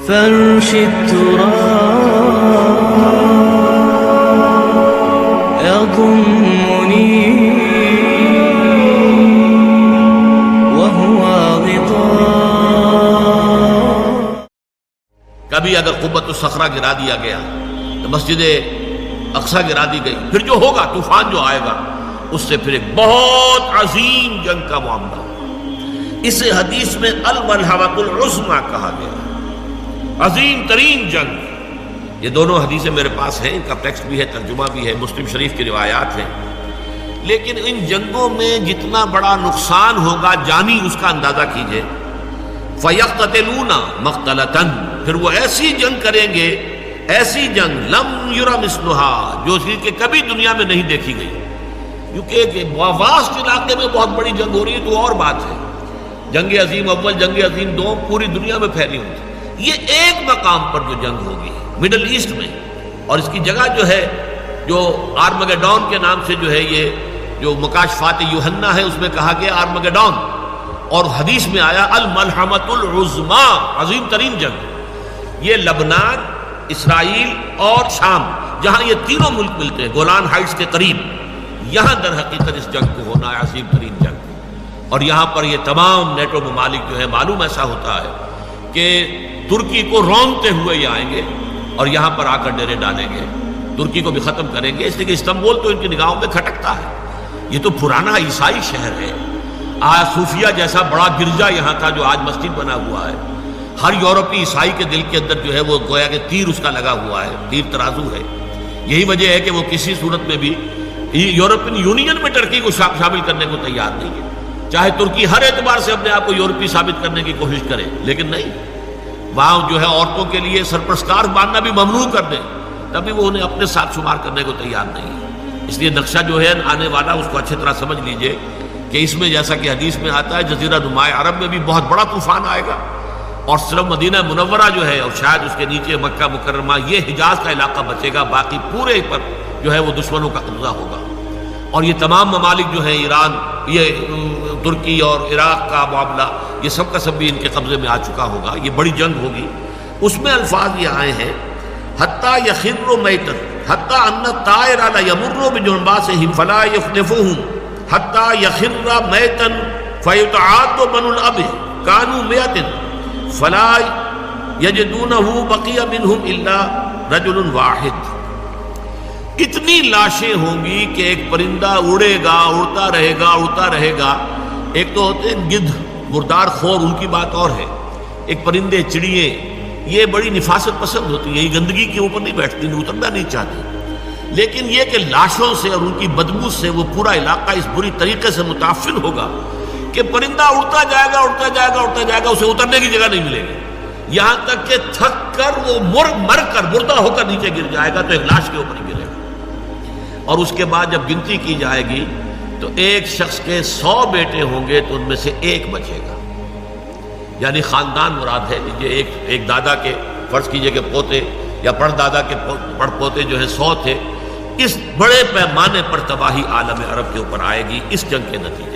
فرش التراب يضمني وهو غطاء. کبھی اگر قبۃ الصخرہ گرا دیا گیا تو مسجد اقصی گرا دی گئی، پھر جو ہوگا طوفان جو آئے گا اس سے پھر ایک بہت عظیم جنگ کا معاملہ. اسے حدیث میں الملحمۃ العظمیٰ کہا گیا، عظیم ترین جنگ. یہ دونوں حدیثیں میرے پاس ہیں، ان کا ٹیکسٹ بھی ہے، ترجمہ بھی ہے، مسلم شریف کی روایات ہیں. لیکن ان جنگوں میں جتنا بڑا نقصان ہوگا جانی اس کا اندازہ کیجئے. فَيَقْتَتِلُونَ مَقْتَلَةً، پھر وہ ایسی جنگ کریں گے، ایسی جنگ لم یرى مثلها، جو چیز کہ کبھی دنیا میں نہیں دیکھی گئی. کیونکہ واسط علاقے میں بہت بڑی جنگ ہو رہی ہے تو اور بات ہے. جنگ عظیم اول، جنگ عظیم دوم پوری دنیا میں پھیلی ہوئی. یہ ایک مقام پر جو جنگ ہوگی مڈل ایسٹ میں، اور اس کی جگہ جو ہے جو آرمگیڈون کے نام سے جو ہے یہ جو مکاشفات یوحنا ہے اس میں کہا گیا آرمگیڈون، اور حدیث میں آیا الملحمۃ العظمیٰ، عظیم ترین جنگ. یہ لبنان، اسرائیل اور شام، جہاں یہ تینوں ملک ملتے ہیں گولان ہائٹس کے قریب، یہاں در حقیقت اس جنگ کو ہونا ہے، عظیم ترین جنگ. اور یہاں پر یہ تمام نیٹو ممالک جو ہے، معلوم ایسا ہوتا ہے کہ ترکی کو رونگتے ہوئے یہ آئیں گے اور یہاں پر آ کر ڈیرے ڈالیں گے، ترکی کو بھی ختم کریں گے. اس لیے کہ استنبول تو ان کی نگاہوں میں کھٹکتا ہے. یہ تو پرانا عیسائی شہر ہے. آج صوفیہ جیسا بڑا گرجا یہاں تھا جو آج مسجد بنا ہوا ہے. ہر یورپی عیسائی کے دل کے اندر جو ہے وہ گویا کہ تیر اس کا لگا ہوا ہے، تیر ترازو ہے. یہی وجہ ہے کہ وہ کسی صورت میں بھی یورپین یونین میں ترکی کو شامل کرنے کو تیار نہیں ہے. چاہے ترکی ہر اعتبار سے اپنے آپ کو یورپی ثابت کرنے کی کوشش کرے، لیکن نہیں، وہاں جو ہے عورتوں کے لیے سر پر سکارف باندھنا بھی ممنوع کر دیں تبھی وہ انہیں اپنے ساتھ شمار کرنے کو تیار نہیں ہے. اس لیے نقشہ جو ہے آنے والا اس کو اچھی طرح سمجھ لیجئے کہ اس میں جیسا کہ حدیث میں آتا ہے جزیرہ نماء عرب میں بھی بہت بڑا طوفان آئے گا، اور صرف مدینہ منورہ جو ہے اور شاید اس کے نیچے مکہ مکرمہ یہ حجاز کا علاقہ بچے گا، باقی پورے پر جو ہے وہ دشمنوں کا قبضہ ہوگا. اور یہ تمام ممالک جو ہیں ایران، یہ ترکی اور عراق کا معاملہ، یہ سب کا سب بھی ان کے قبضے میں آ چکا ہوگا. یہ بڑی جنگ ہوگی. اس میں الفاظ یہ آئے ہیں حتیٰ یخر میتا حتیٰ ان الطائر لیمر بجنباسہم فلا یخلفوہم حتیٰ یخر میتا فیتعاد بنو الاب کانوا مئۃ فلا یجدونہ بقی منہم الا رجل واحد. اتنی لاشیں ہوں گی کہ ایک پرندہ اڑے گا، اڑتا رہے گا، اڑتا رہے گا. ایک تو ہوتے ہیں گدھ، مردار خور، ان کی بات اور ہے. ایک پرندے، چڑیے، یہ بڑی نفاست پسند ہوتی ہے، یہ گندگی کے اوپر نہیں بیٹھتی، اترنا نہیں چاہتی. لیکن یہ کہ لاشوں سے اور ان کی بدبو سے وہ پورا علاقہ اس بری طریقے سے متاثر ہوگا کہ پرندہ اڑتا جائے گا، اڑتا جائے گا، اڑتا جائے گا، اسے اترنے کی جگہ نہیں ملے گی، یہاں تک کہ تھک کر وہ مر کر مردہ ہو کر نیچے گر جائے گا تو ایک لاش کے اوپر ہی گرے گا. اور اس کے بعد جب گنتی کی جائے گی تو ایک شخص کے 100 بیٹے ہوں گے تو ان میں سے ایک بچے گا. یعنی خاندان مراد ہے. ایک دادا کے فرض کیجئے کہ پوتے یا پڑ دادا کے پڑ پوتے جو ہے 100 تھے. اس بڑے پیمانے پر تباہی عالم عرب کے اوپر آئے گی اس جنگ کے نتیجے.